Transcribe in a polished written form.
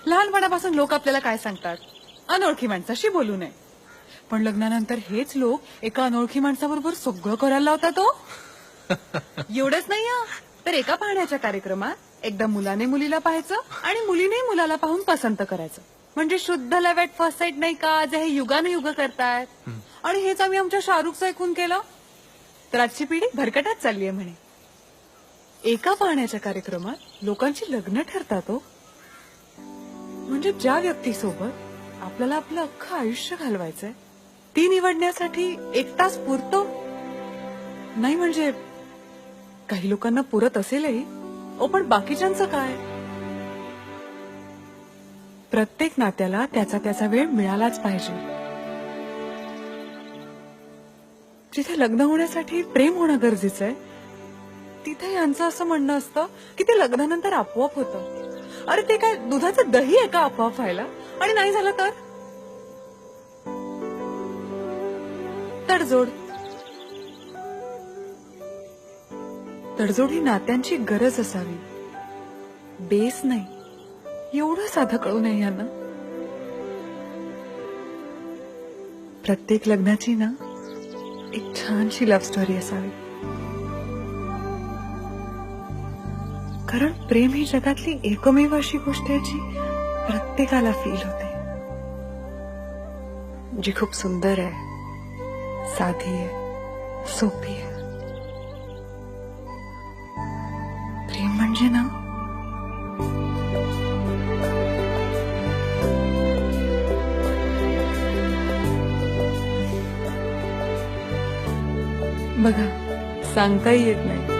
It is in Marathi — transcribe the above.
लहानपणापासून लोक आपल्याला काय सांगतात, अनोळखी माणसाशी बोलू नये. पण लग्नानंतर हेच लोक एका अनोळखी माणसाबरोबर सगळं करायला लावतात. हो, एवढंच नाही हा, तर एका पाहण्याच्या कार्यक्रमात एकदा मुलाने मुलीला पाहायचं आणि मुलीने मुलाला पाहून पसंत करायचं. म्हणजे शुद्ध लव्ह ॲट फर्स्ट साईट नाही का, जे हे युगानुयुग करतायत. आणि हेच आम्ही आमच्या शाहरुखचं ऐकून केलं, तर आजची पिढी भरकटत चाललीये म्हणे. एका पाहण्याच्या कार्यक्रमात लोकांची लग्न ठरतात. हो, म्हणजे ज्या व्यक्तीसोबत आपल्याला आपलं अख्खं आयुष्य घालवायचंय ती निवडण्यासाठी 1 तास पुरतो नाही. म्हणजे काही लोकांना पुरत असेलही, पण बाकीच्यांचं काय. प्रत्येक नात्याला त्याचा त्याचा वेळ मिळालाच पाहिजे. जिथे लग्न होण्यासाठी प्रेम होणं गरजेचं आहे, तिथे यांचं असं म्हणणं असतं की ते लग्नानंतर आपोआप होतं. अरे ते काय दुधाचं दही आहे का आपोआप व्हायला? आणि नाही झालं तर तडजोड. तडजोड ही नात्यांची गरज असावी, बेस नाही. एवढं साधं कळू नये यांना. प्रत्येक लग्नाची ना एक छानशी लव्ह स्टोरी असावी. कारण प्रेम ही जगातली एकमेव अशी गोष्ट आहे जी प्रत्येकाला फील होते, जी खूप सुंदर आहे, साधी आहे, सोपी आहे. प्रेम म्हणजे ना बघा, सांगताही येत नाही.